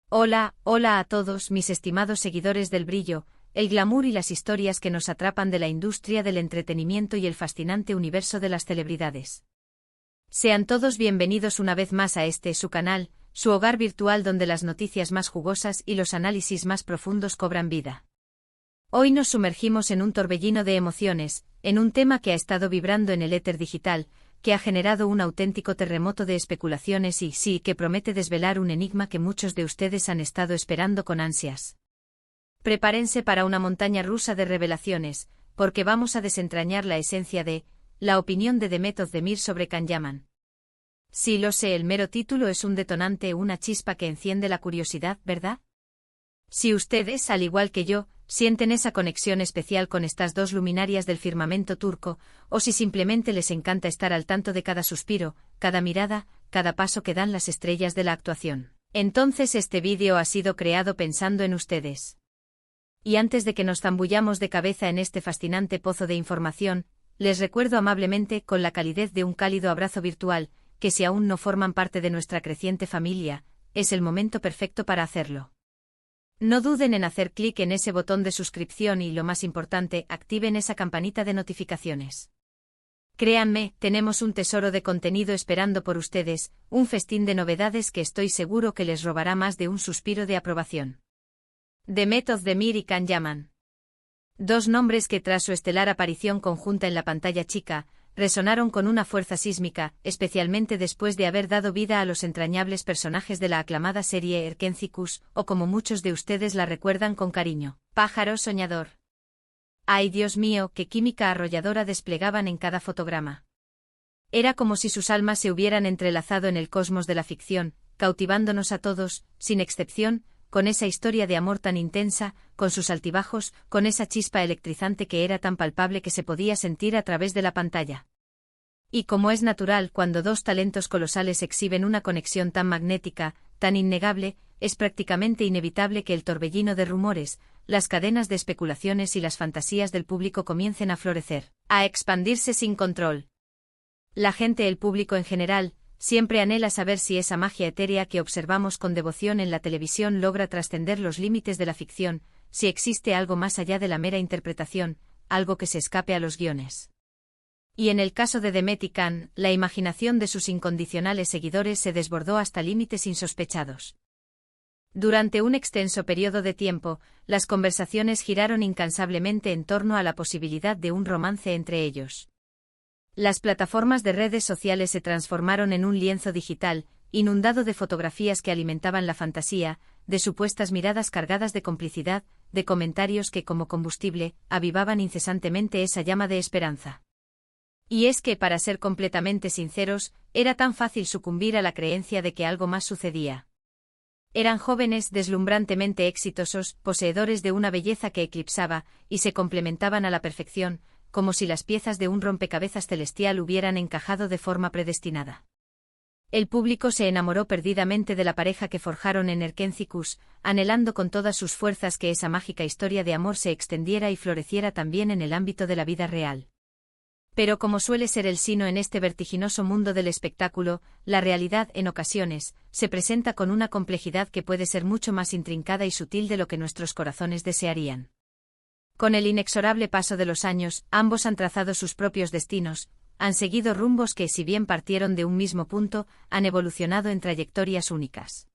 Hola, hola a todos mis estimados seguidores del brillo, el glamour y las historias que nos atrapan de la industria del entretenimiento y el fascinante universo de las celebridades. Sean todos bienvenidos una vez más a su canal, su hogar virtual donde las noticias más jugosas y los análisis más profundos cobran vida. Hoy nos sumergimos en un torbellino de emociones, en un tema que ha estado vibrando en el éter digital, que ha generado un auténtico terremoto de especulaciones y sí que promete desvelar un enigma que muchos de ustedes han estado esperando con ansias. Prepárense para una montaña rusa de revelaciones, porque vamos a desentrañar la esencia de la opinión de Demet Özdemir sobre Can Yaman. Sí, lo sé, el mero título es un detonante, una chispa que enciende la curiosidad, ¿verdad? Si ustedes, al igual que yo, sienten esa conexión especial con estas dos luminarias del firmamento turco, o si simplemente les encanta estar al tanto de cada suspiro, cada mirada, cada paso que dan las estrellas de la actuación, entonces este vídeo ha sido creado pensando en ustedes. Y antes de que nos zambullamos de cabeza en este fascinante pozo de información, les recuerdo amablemente, con la calidez de un cálido abrazo virtual, que si aún no forman parte de nuestra creciente familia, es el momento perfecto para hacerlo. No duden en hacer clic en ese botón de suscripción y, lo más importante, activen esa campanita de notificaciones. Créanme, tenemos un tesoro de contenido esperando por ustedes, un festín de novedades que estoy seguro que les robará más de un suspiro de aprobación. Demet Özdemir y Can Yaman. Dos nombres que tras su estelar aparición conjunta en la pantalla chica, resonaron con una fuerza sísmica, especialmente después de haber dado vida a los entrañables personajes de la aclamada serie Erkenci-Kuş, o como muchos de ustedes la recuerdan con cariño, Pájaro Soñador. ¡Ay, Dios mío, qué química arrolladora desplegaban en cada fotograma! Era como si sus almas se hubieran entrelazado en el cosmos de la ficción, cautivándonos a todos, sin excepción, con esa historia de amor tan intensa, con sus altibajos, con esa chispa electrizante que era tan palpable que se podía sentir a través de la pantalla. Y como es natural cuando dos talentos colosales exhiben una conexión tan magnética, tan innegable, es prácticamente inevitable que el torbellino de rumores, las cadenas de especulaciones y las fantasías del público comiencen a florecer, a expandirse sin control. La gente, el público en general, siempre anhela saber si esa magia etérea que observamos con devoción en la televisión logra trascender los límites de la ficción, si existe algo más allá de la mera interpretación, algo que se escape a los guiones. Y en el caso de Demet y Can, la imaginación de sus incondicionales seguidores se desbordó hasta límites insospechados. Durante un extenso periodo de tiempo, las conversaciones giraron incansablemente en torno a la posibilidad de un romance entre ellos. Las plataformas de redes sociales se transformaron en un lienzo digital, inundado de fotografías que alimentaban la fantasía, de supuestas miradas cargadas de complicidad, de comentarios que como combustible, avivaban incesantemente esa llama de esperanza. Y es que, para ser completamente sinceros, era tan fácil sucumbir a la creencia de que algo más sucedía. Eran jóvenes deslumbrantemente exitosos, poseedores de una belleza que eclipsaba, y se complementaban a la perfección, como si las piezas de un rompecabezas celestial hubieran encajado de forma predestinada. El público se enamoró perdidamente de la pareja que forjaron en Erkenci-Kuş, anhelando con todas sus fuerzas que esa mágica historia de amor se extendiera y floreciera también en el ámbito de la vida real. Pero como suele ser el sino en este vertiginoso mundo del espectáculo, la realidad, en ocasiones, se presenta con una complejidad que puede ser mucho más intrincada y sutil de lo que nuestros corazones desearían. Con el inexorable paso de los años, ambos han trazado sus propios destinos, han seguido rumbos que, si bien partieron de un mismo punto, han evolucionado en trayectorias únicas.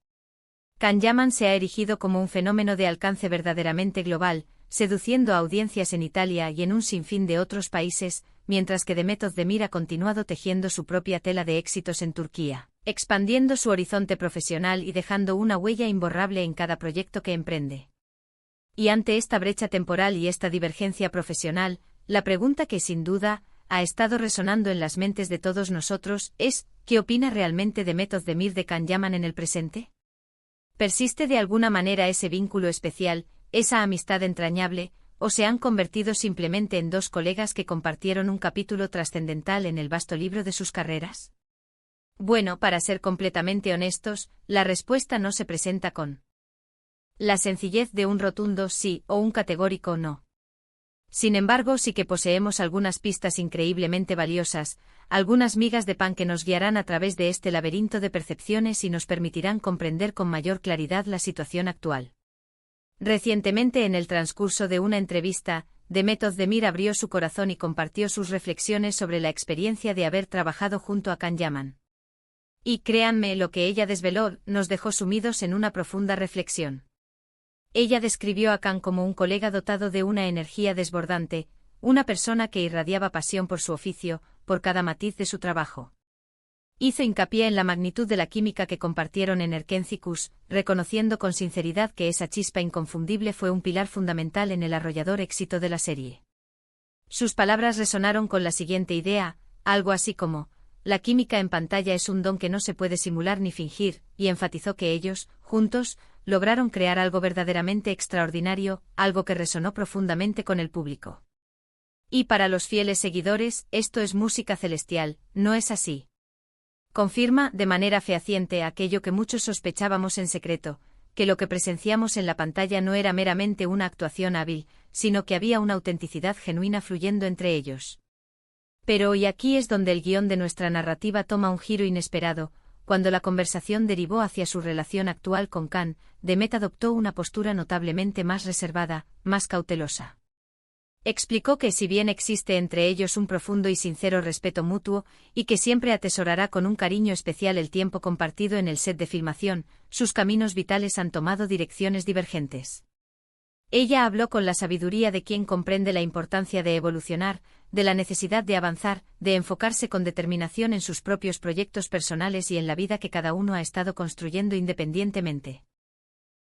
Can Yaman se ha erigido como un fenómeno de alcance verdaderamente global, seduciendo a audiencias en Italia y en un sinfín de otros países, mientras que Demet Özdemir ha continuado tejiendo su propia tela de éxitos en Turquía, expandiendo su horizonte profesional y dejando una huella imborrable en cada proyecto que emprende. Y ante esta brecha temporal y esta divergencia profesional, la pregunta que sin duda ha estado resonando en las mentes de todos nosotros es, ¿qué opina realmente Demet Özdemir de Can Yaman en el presente? ¿Persiste de alguna manera ese vínculo especial, esa amistad entrañable, o se han convertido simplemente en dos colegas que compartieron un capítulo trascendental en el vasto libro de sus carreras? Bueno, para ser completamente honestos, la respuesta no se presenta con la sencillez de un rotundo sí o un categórico no. Sin embargo, sí que poseemos algunas pistas increíblemente valiosas, algunas migas de pan que nos guiarán a través de este laberinto de percepciones y nos permitirán comprender con mayor claridad la situación actual. Recientemente, en el transcurso de una entrevista, Demet Özdemir abrió su corazón y compartió sus reflexiones sobre la experiencia de haber trabajado junto a Can Yaman. Y créanme, lo que ella desveló nos dejó sumidos en una profunda reflexión. Ella describió a Can como un colega dotado de una energía desbordante, una persona que irradiaba pasión por su oficio, por cada matiz de su trabajo. Hizo hincapié en la magnitud de la química que compartieron en Erkentzikos, reconociendo con sinceridad que esa chispa inconfundible fue un pilar fundamental en el arrollador éxito de la serie. Sus palabras resonaron con la siguiente idea, algo así como: la química en pantalla es un don que no se puede simular ni fingir, y enfatizó que ellos, juntos, lograron crear algo verdaderamente extraordinario, algo que resonó profundamente con el público. Y para los fieles seguidores, esto es música celestial, ¿no es así? Confirma, de manera fehaciente, aquello que muchos sospechábamos en secreto, que lo que presenciamos en la pantalla no era meramente una actuación hábil, sino que había una autenticidad genuina fluyendo entre ellos. Pero y aquí es donde el guión de nuestra narrativa toma un giro inesperado. Cuando la conversación derivó hacia su relación actual con Can, Demet adoptó una postura notablemente más reservada, más cautelosa. Explicó que si bien existe entre ellos un profundo y sincero respeto mutuo, y que siempre atesorará con un cariño especial el tiempo compartido en el set de filmación, sus caminos vitales han tomado direcciones divergentes. Ella habló con la sabiduría de quien comprende la importancia de evolucionar, de la necesidad de avanzar, de enfocarse con determinación en sus propios proyectos personales y en la vida que cada uno ha estado construyendo independientemente.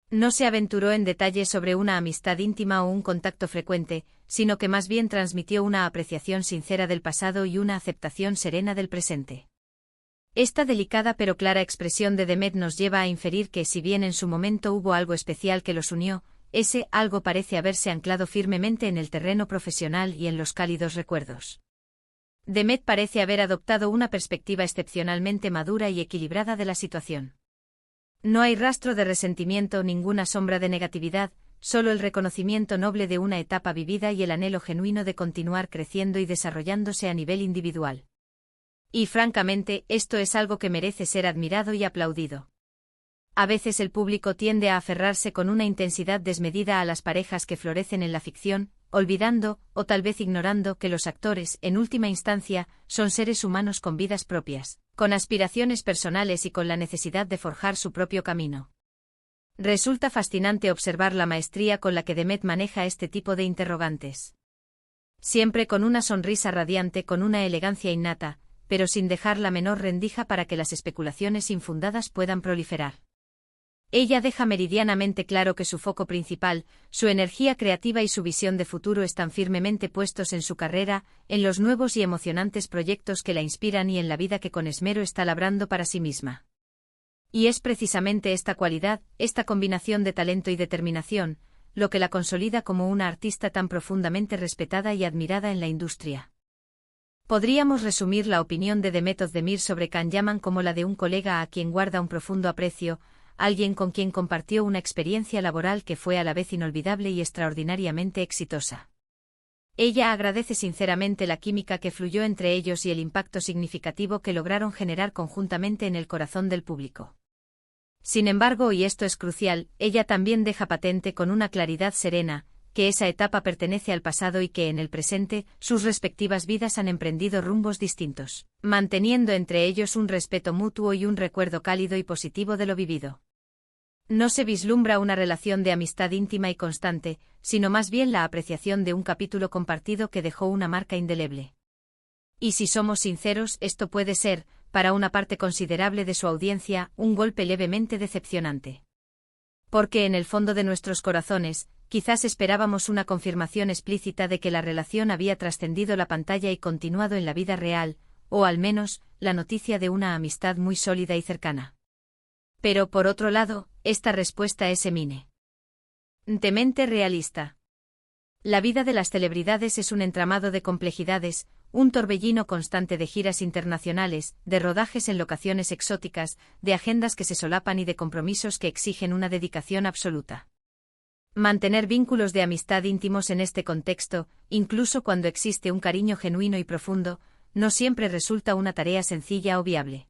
No se aventuró en detalles sobre una amistad íntima o un contacto frecuente, sino que más bien transmitió una apreciación sincera del pasado y una aceptación serena del presente. Esta delicada pero clara expresión de Demet nos lleva a inferir que si bien en su momento hubo algo especial que los unió, ese algo parece haberse anclado firmemente en el terreno profesional y en los cálidos recuerdos. Demet parece haber adoptado una perspectiva excepcionalmente madura y equilibrada de la situación. No hay rastro de resentimiento, ninguna sombra de negatividad, solo el reconocimiento noble de una etapa vivida y el anhelo genuino de continuar creciendo y desarrollándose a nivel individual. Y francamente, esto es algo que merece ser admirado y aplaudido. A veces el público tiende a aferrarse con una intensidad desmedida a las parejas que florecen en la ficción, olvidando, o tal vez ignorando, que los actores, en última instancia, son seres humanos con vidas propias, con aspiraciones personales y con la necesidad de forjar su propio camino. Resulta fascinante observar la maestría con la que Demet maneja este tipo de interrogantes. Siempre con una sonrisa radiante, con una elegancia innata, pero sin dejar la menor rendija para que las especulaciones infundadas puedan proliferar. Ella deja meridianamente claro que su foco principal, su energía creativa y su visión de futuro están firmemente puestos en su carrera, en los nuevos y emocionantes proyectos que la inspiran y en la vida que con esmero está labrando para sí misma. Y es precisamente esta cualidad, esta combinación de talento y determinación, lo que la consolida como una artista tan profundamente respetada y admirada en la industria. Podríamos resumir la opinión de Demet Özdemir sobre Can Yaman como la de un colega a quien guarda un profundo aprecio, alguien con quien compartió una experiencia laboral que fue a la vez inolvidable y extraordinariamente exitosa. Ella agradece sinceramente la química que fluyó entre ellos y el impacto significativo que lograron generar conjuntamente en el corazón del público. Sin embargo, y esto es crucial, ella también deja patente con una claridad serena, que esa etapa pertenece al pasado y que en el presente, sus respectivas vidas han emprendido rumbos distintos, manteniendo entre ellos un respeto mutuo y un recuerdo cálido y positivo de lo vivido. No se vislumbra una relación de amistad íntima y constante, sino más bien la apreciación de un capítulo compartido que dejó una marca indeleble. Y si somos sinceros, esto puede ser, para una parte considerable de su audiencia, un golpe levemente decepcionante. Porque en el fondo de nuestros corazones, quizás esperábamos una confirmación explícita de que la relación había trascendido la pantalla y continuado en la vida real, o al menos, la noticia de una amistad muy sólida y cercana. Pero por otro lado, esta respuesta es eminentemente realista. La vida de las celebridades es un entramado de complejidades, un torbellino constante de giras internacionales, de rodajes en locaciones exóticas, de agendas que se solapan y de compromisos que exigen una dedicación absoluta. Mantener vínculos de amistad íntimos en este contexto, incluso cuando existe un cariño genuino y profundo, no siempre resulta una tarea sencilla o viable.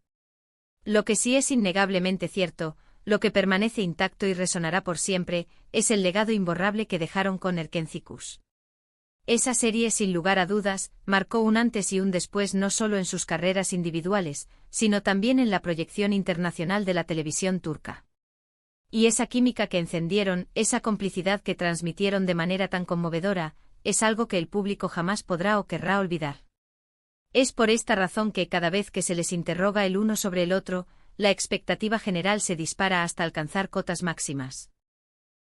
Lo que sí es innegablemente cierto, lo que permanece intacto y resonará por siempre, es el legado imborrable que dejaron con Erkenci-Kuş. Esa serie, sin lugar a dudas, marcó un antes y un después no solo en sus carreras individuales, sino también en la proyección internacional de la televisión turca. Y esa química que encendieron, esa complicidad que transmitieron de manera tan conmovedora, es algo que el público jamás podrá o querrá olvidar. Es por esta razón que cada vez que se les interroga el uno sobre el otro, la expectativa general se dispara hasta alcanzar cotas máximas.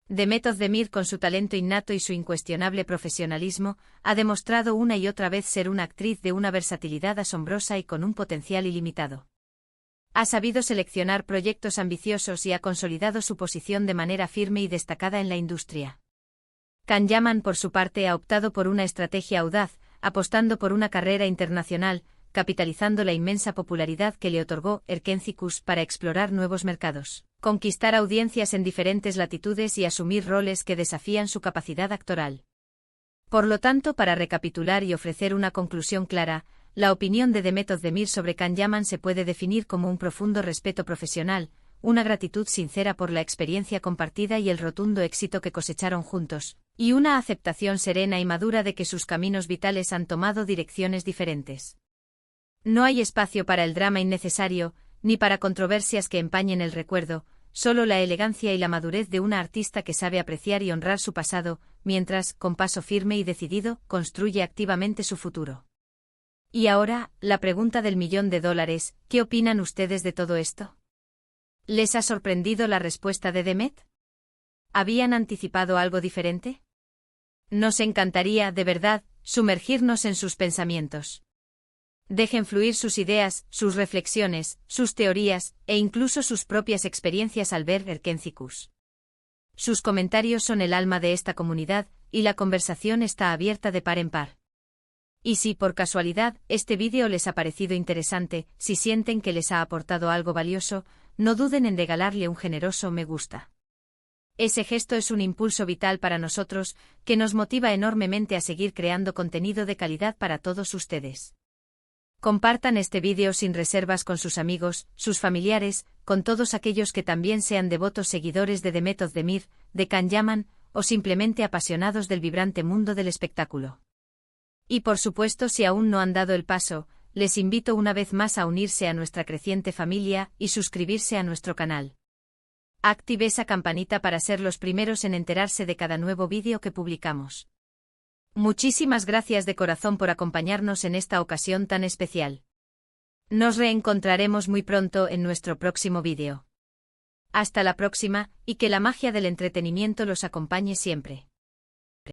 Demet Özdemir, con su talento innato y su incuestionable profesionalismo, ha demostrado una y otra vez ser una actriz de una versatilidad asombrosa y con un potencial ilimitado. Ha sabido seleccionar proyectos ambiciosos y ha consolidado su posición de manera firme y destacada en la industria. Can Yaman, por su parte, ha optado por una estrategia audaz, apostando por una carrera internacional, capitalizando la inmensa popularidad que le otorgó Erkenci-Kuş para explorar nuevos mercados, conquistar audiencias en diferentes latitudes y asumir roles que desafían su capacidad actoral. Por lo tanto, para recapitular y ofrecer una conclusión clara, la opinión de Demet Özdemir sobre Can Yaman se puede definir como un profundo respeto profesional, una gratitud sincera por la experiencia compartida y el rotundo éxito que cosecharon juntos, y una aceptación serena y madura de que sus caminos vitales han tomado direcciones diferentes. No hay espacio para el drama innecesario, ni para controversias que empañen el recuerdo, solo la elegancia y la madurez de una artista que sabe apreciar y honrar su pasado, mientras, con paso firme y decidido, construye activamente su futuro. Y ahora, la pregunta del $1.000.000, ¿qué opinan ustedes de todo esto? ¿Les ha sorprendido la respuesta de Demet? ¿Habían anticipado algo diferente? Nos encantaría, de verdad, sumergirnos en sus pensamientos. Dejen fluir sus ideas, sus reflexiones, sus teorías, e incluso sus propias experiencias al ver Erkenci-Kuş. Sus comentarios son el alma de esta comunidad, y la conversación está abierta de par en par. Y si, por casualidad, este vídeo les ha parecido interesante, si sienten que les ha aportado algo valioso, no duden en regalarle un generoso me gusta. Ese gesto es un impulso vital para nosotros, que nos motiva enormemente a seguir creando contenido de calidad para todos ustedes. Compartan este vídeo sin reservas con sus amigos, sus familiares, con todos aquellos que también sean devotos seguidores de Demet Özdemir, de Can Yaman, o simplemente apasionados del vibrante mundo del espectáculo. Y por supuesto, si aún no han dado el paso, les invito una vez más a unirse a nuestra creciente familia y suscribirse a nuestro canal. Active esa campanita para ser los primeros en enterarse de cada nuevo vídeo que publicamos. Muchísimas gracias de corazón por acompañarnos en esta ocasión tan especial. Nos reencontraremos muy pronto en nuestro próximo vídeo. Hasta la próxima, y que la magia del entretenimiento los acompañe siempre.